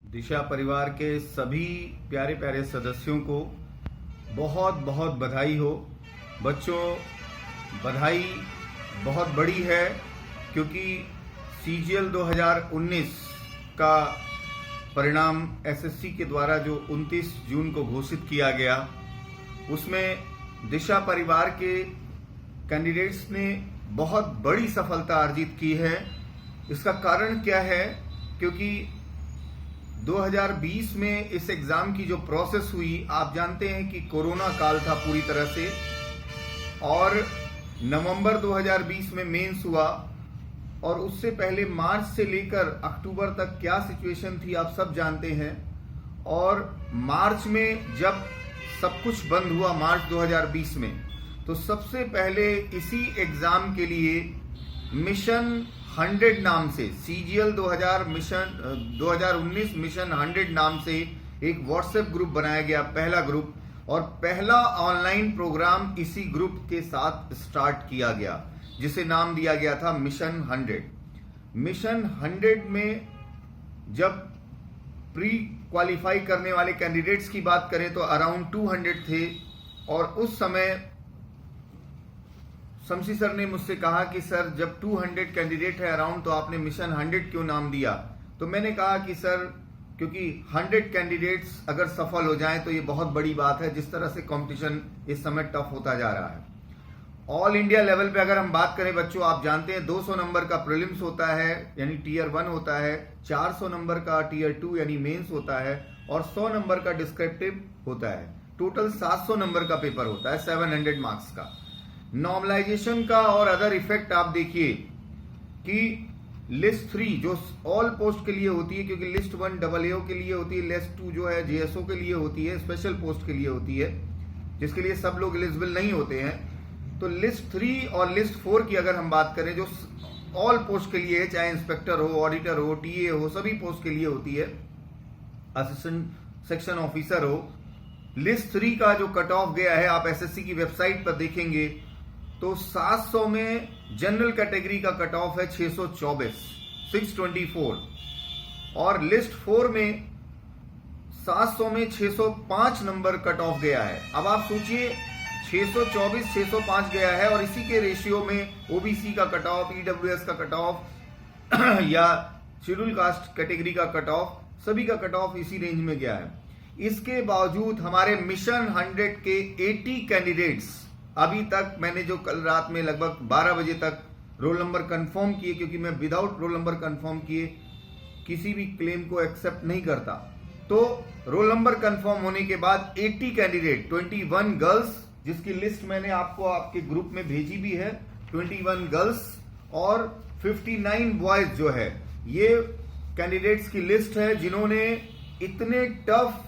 दिशा परिवार के सभी प्यारे प्यारे सदस्यों को बहुत बहुत बधाई हो। बच्चों, बधाई बहुत बड़ी है क्योंकि सीजीएल 2019 का परिणाम एसएससी के द्वारा जो 29 जून को घोषित किया गया, उसमें दिशा परिवार के कैंडिडेट्स ने बहुत बड़ी सफलता अर्जित की है। इसका कारण क्या है? क्योंकि 2020 में इस एग्जाम की जो प्रोसेस हुई, आप जानते हैं कि कोरोना काल था पूरी तरह से, और नवंबर 2020 में मेंस हुआ, और उससे पहले मार्च से लेकर अक्टूबर तक क्या सिचुएशन थी आप सब जानते हैं। और मार्च में जब सब कुछ बंद हुआ मार्च 2020 में, तो सबसे पहले इसी एग्जाम के लिए मिशन 100 नाम से, सीजीएल 2019 मिशन 100 नाम से एक व्हाट्सएप ग्रुप बनाया गया, पहला ग्रुप, और पहला ऑनलाइन प्रोग्राम इसी ग्रुप के साथ स्टार्ट किया गया, जिसे नाम दिया गया था मिशन 100। मिशन 100 में जब प्री क्वालिफाई करने वाले कैंडिडेट्स की बात करें तो अराउंड 200 थे, और उस समय शमसी सर ने मुझसे कहा कि सर जब 200 कैंडिडेट है अराउंड, तो आपने मिशन 100 क्यों नाम दिया? तो मैंने कहा कि सर क्योंकि 100 कैंडिडेट्स अगर सफल हो जाएं तो ये बहुत बड़ी बात है। जिस तरह से कंपटीशन इस समय टफ होता जा रहा है, ऑल इंडिया लेवल पे अगर हम बात करें बच्चों, आप जानते हैं 200 नंबर का प्रीलिम्स होता है यानी टीयर 1 होता है, 400 नंबर का टीयर 2 यानी मेंस होता है, और 100 नंबर का डिस्क्रिप्टिव होता है। टोटल 700 नंबर का पेपर होता है 700 मार्क्स का। नॉर्मलाइजेशन का और अदर इफेक्ट आप देखिए कि लिस्ट 3 जो ऑल पोस्ट के लिए होती है, क्योंकि लिस्ट 1 AAO के लिए होती है, लिस्ट 2 जो है जेएसओ के लिए होती है, स्पेशल पोस्ट के लिए होती है, जिसके लिए सब लोग एलिजिबल नहीं होते हैं। तो लिस्ट 3 और लिस्ट 4 की अगर हम बात करें, जो ऑल पोस्ट के लिए है, चाहे इंस्पेक्टर हो, ऑडिटर हो, टीए हो, सभी पोस्ट के लिए होती है, असिस्टेंट सेक्शन ऑफिसर हो, लिस्ट 3 का जो कट ऑफ गया है, आप एसएससी की वेबसाइट पर देखेंगे तो 700 में जनरल कैटेगरी का कट ऑफ है 624, 624, और लिस्ट 4 में 700 में 605 नंबर कट ऑफ गया है। अब आप सोचिए 624 605 गया है, और इसी के रेशियो में ओबीसी का कट ऑफ, ईडब्ल्यूएस का कट ऑफ या शेड्यूल कास्ट कैटेगरी का कट ऑफ, सभी का कट ऑफ इसी रेंज में गया है। इसके बावजूद हमारे मिशन 100 के 80 कैंडिडेट्स, अभी तक मैंने जो कल रात में लगभग 12 बजे तक रोल नंबर कंफर्म किए, क्योंकि मैं विदाउट रोल नंबर कंफर्म किए किसी भी क्लेम को एक्सेप्ट नहीं करता, तो रोल नंबर कंफर्म होने के बाद 80 कैंडिडेट, 21 गर्ल्स, जिसकी लिस्ट मैंने आपको आपके ग्रुप में भेजी भी है, 21 गर्ल्स और 59 बॉयज जो है, ये कैंडिडेट्स की लिस्ट है जिन्होंने इतने टफ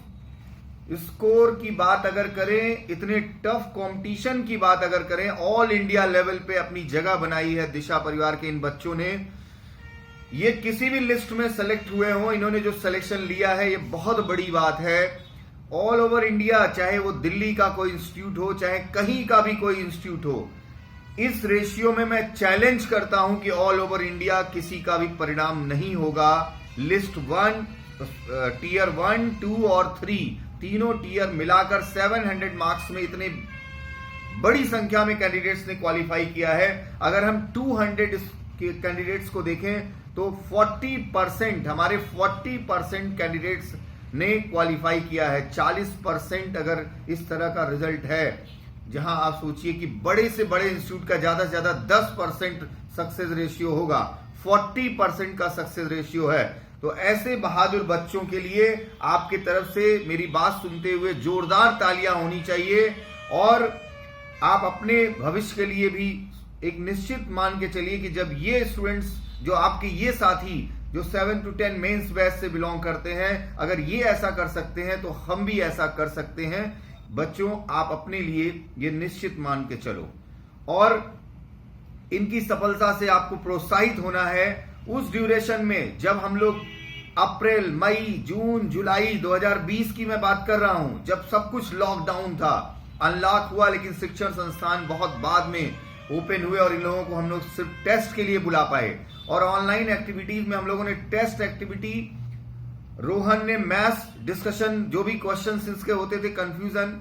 स्कोर की बात अगर करें, इतने टफ कंपटीशन की बात अगर करें, ऑल इंडिया लेवल पे अपनी जगह बनाई है दिशा परिवार के इन बच्चों ने। ये किसी भी लिस्ट में सेलेक्ट हुए हो, इन्होंने जो सिलेक्शन लिया है ये बहुत बड़ी बात है। ऑल ओवर इंडिया, चाहे वो दिल्ली का कोई इंस्टीट्यूट हो, चाहे कहीं का भी कोई इंस्टीट्यूट हो, इस रेशियो में मैं चैलेंज करता हूं कि ऑल ओवर इंडिया किसी का भी परिणाम नहीं होगा। लिस्ट 1, टीयर 1, 2 और 3, तीनों टीयर मिलाकर 700 मार्क्स में इतने बड़ी संख्या में कैंडिडेट्स ने क्वालिफाई किया है। अगर हम 200 के कैंडिडेट्स को देखें तो 40%, हमारे 40% कैंडिडेट्स ने क्वालिफाई किया है। 40% अगर इस तरह का रिजल्ट है, जहां आप सोचिए कि बड़े से बड़े इंस्टीट्यूट का ज्यादा से ज्यादा 10% सक्सेस रेशियो होगा, 40% का सक्सेस रेशियो है। तो ऐसे बहादुर बच्चों के लिए आपकी तरफ से मेरी बात सुनते हुए जोरदार तालियां होनी चाहिए, और आप अपने भविष्य के लिए भी एक निश्चित मान के चलिए कि जब ये स्टूडेंट्स, जो आपके ये साथी जो 7 to 10 मेंस बैच से बिलोंग करते हैं, अगर ये ऐसा कर सकते हैं तो हम भी ऐसा कर सकते हैं। बच्चों, आप अपने लिए ये निश्चित मान के चलो, और इनकी सफलता से आपको प्रोत्साहित होना है। उस ड्यूरेशन में जब हम लोग अप्रैल, मई, जून, जुलाई 2020 की मैं बात कर रहा हूं, जब सब कुछ लॉकडाउन था, अनलॉक हुआ, लेकिन शिक्षण संस्थान बहुत बाद में ओपन हुए और इन लोगों को हम लोग सिर्फ टेस्ट के लिए बुला पाए। और ऑनलाइन एक्टिविटीज में हम लोगों ने टेस्ट एक्टिविटी रोहन ने मैथ्स डिस्कशन, जो भी क्वेश्चन इसके होते थे कंफ्यूजन,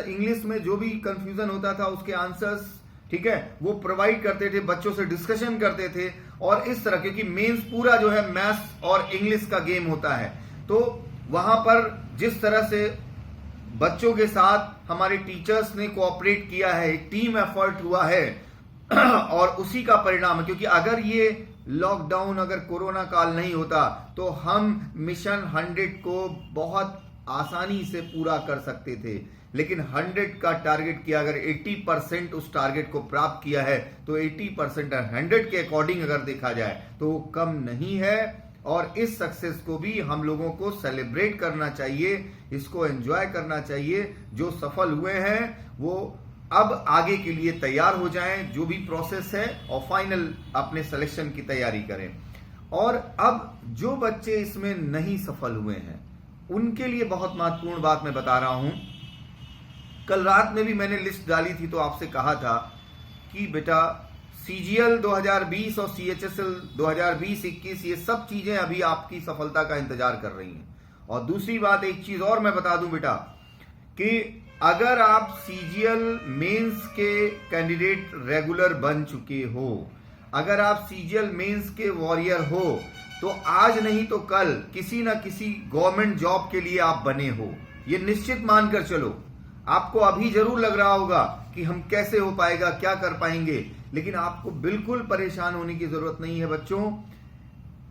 इंग्लिश में जो भी कंफ्यूजन होता था उसके आंसर्स, ठीक है, वो प्रोवाइड करते थे, बच्चों से डिस्कशन करते थे। और इस तरह, क्योंकि मेंस पूरा जो है मैथ्स और इंग्लिश का गेम होता है, तो वहां पर जिस तरह से बच्चों के साथ हमारे टीचर्स ने कोऑपरेट किया है, एक टीम एफर्ट हुआ है और उसी का परिणाम है। क्योंकि अगर ये लॉकडाउन, अगर कोरोना काल नहीं होता तो हम मिशन 100 को बहुत आसानी से पूरा कर सकते थे। लेकिन 100 का टारगेट किया, अगर 80% उस टारगेट को प्राप्त किया है तो 80% 100 के अकॉर्डिंग अगर देखा जाए तो वो कम नहीं है। और इस सक्सेस को भी हम लोगों को सेलिब्रेट करना चाहिए, इसको एंजॉय करना चाहिए। जो सफल हुए हैं वो अब आगे के लिए तैयार हो जाएं, जो भी प्रोसेस है, और फाइनल अपने सिलेक्शन की तैयारी करें। और अब जो बच्चे इसमें नहीं सफल हुए हैं उनके लिए बहुत महत्वपूर्ण बात मैं बता रहा हूं। कल रात में भी मैंने लिस्ट डाली थी, तो आपसे कहा था कि बेटा CGL 2020 और CHSL 2020-21 ये सब चीजें अभी आपकी सफलता का इंतजार कर रही हैं। और दूसरी बात, एक चीज और मैं बता दूं बेटा, कि अगर आप CGL मेंस के कैंडिडेट रेगुलर बन चुके हो, अगर आप CGL मेंस के वॉरियर हो, तो आज नहीं तो कल किसी ना किसी गवर्नमेंट जॉब के लिए आप बने हो, ये निश्चित मानकर चलो। आपको अभी जरूर लग रहा होगा कि हम कैसे हो पाएगा, क्या कर पाएंगे, लेकिन आपको बिल्कुल परेशान होने की जरूरत नहीं है बच्चों।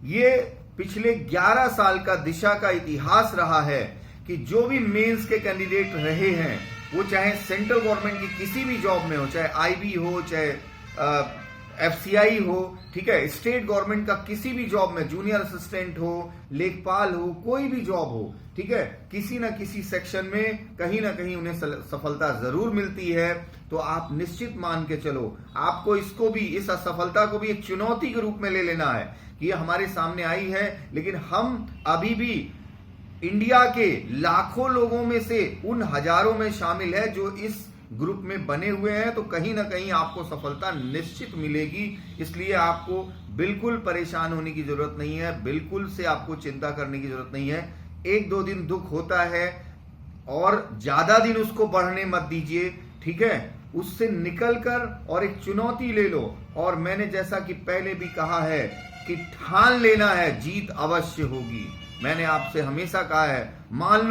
ये पिछले 11 साल का दिशा का इतिहास रहा है कि जो भी मेंस के कैंडिडेट रहे हैं, वो चाहे सेंट्रल गवर्नमेंट की किसी भी जॉब में हो, चाहे IB हो, चाहे FCI हो, ठीक है, स्टेट गवर्नमेंट का किसी भी जॉब में, जूनियर असिस्टेंट हो, लेखपाल हो, कोई भी जॉब हो, ठीक है, किसी ना किसी सेक्शन में कहीं ना कहीं उन्हें सफलता जरूर मिलती है। तो आप निश्चित मान के चलो, आपको इसको भी, इस असफलता को भी एक चुनौती के रूप में ले लेना है कि ये हमारे सामने आई है, लेकिन हम अभी भी इंडिया के लाखों लोगों में से उन हजारों में शामिल है जो इस ग्रुप में बने हुए हैं। तो कहीं ना कहीं आपको सफलता निश्चित मिलेगी, इसलिए आपको बिल्कुल परेशान होने की जरूरत नहीं है, बिल्कुल से आपको चिंता करने की जरूरत नहीं है। 1-2 दिन दुख होता है और ज्यादा दिन उसको बढ़ने मत दीजिए, ठीक है, उससे निकलकर और एक चुनौती ले लो। और मैंने जैसा कि पहले भी कहा है कि ठान लेना है, जीत अवश्य होगी। मैंने आपसे हमेशा कहा है, मान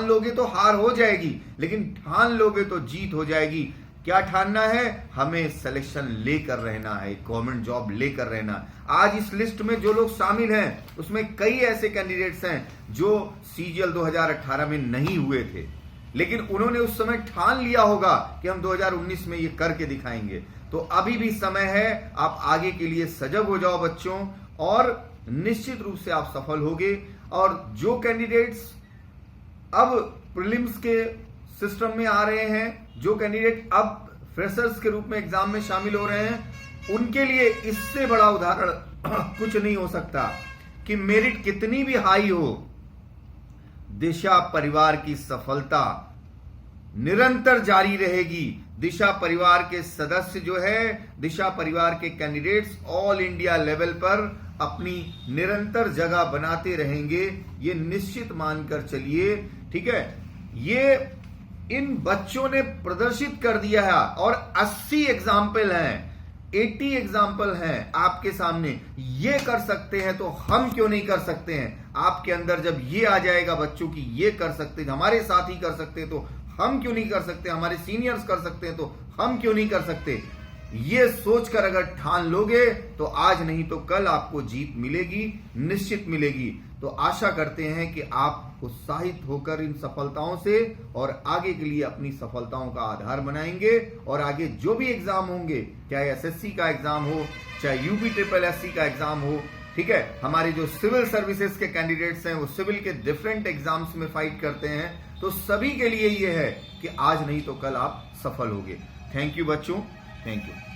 लोगे तो हार हो जाएगी, लेकिन ठान लोगे तो जीत हो जाएगी। क्या ठानना है? हमें सिलेक्शन लेकर रहना है, गवर्नमेंट जॉब लेकर रहना है। आज इस लिस्ट में जो लोग शामिल हैं उसमें कई ऐसे कैंडिडेट्स हैं जो CGL 2018 में नहीं हुए थे, लेकिन उन्होंने उस समय ठान लिया होगा कि हम 2019 में ये करके दिखाएंगे। तो अभी भी समय है, आप आगे के लिए सजग हो जाओ बच्चों, और निश्चित रूप से आप सफल होगे। और जो कैंडिडेट्स अब प्रीलिम्स के सिस्टम में आ रहे हैं, जो कैंडिडेट अब फ्रेशर्स के रूप में एग्जाम में शामिल हो रहे हैं, उनके लिए इससे बड़ा उदाहरण कुछ नहीं हो सकता कि मेरिट कितनी भी हाई हो, दिशा परिवार की सफलता निरंतर जारी रहेगी। दिशा परिवार के सदस्य जो है, दिशा परिवार के कैंडिडेट्स ऑल इंडिया लेवल पर अपनी निरंतर जगह बनाते रहेंगे, ये निश्चित मानकर चलिए, ठीक है। ये इन बच्चों ने प्रदर्शित कर दिया है और 80 एग्जाम्पल हैं, 80 एग्जाम्पल हैं आपके सामने। ये कर सकते हैं तो हम क्यों नहीं कर सकते हैं? आपके अंदर जब ये आ जाएगा बच्चों की ये कर सकते हैं, हमारे साथी कर सकते हैं तो हम क्यों नहीं कर सकते, हमारे सीनियर्स कर सकते हैं तो हम क्यों नहीं कर सकते, ये सोचकर अगर ठान लोगे तो आज नहीं तो कल आपको जीत मिलेगी, निश्चित मिलेगी। तो आशा करते हैं कि आप उत्साहित होकर इन सफलताओं से और आगे के लिए अपनी सफलताओं का आधार बनाएंगे। और आगे जो भी एग्जाम होंगे, चाहे SSC का एग्जाम हो, चाहे UPSSC का एग्जाम हो, ठीक है, हमारे जो सिविल सर्विसेज के कैंडिडेट्स हैं वो सिविल के डिफरेंट एग्जाम्स में फाइट करते हैं, तो सभी के लिए ये है कि आज नहीं तो कल आप सफल होंगे। थैंक यू बच्चों, थैंक यू।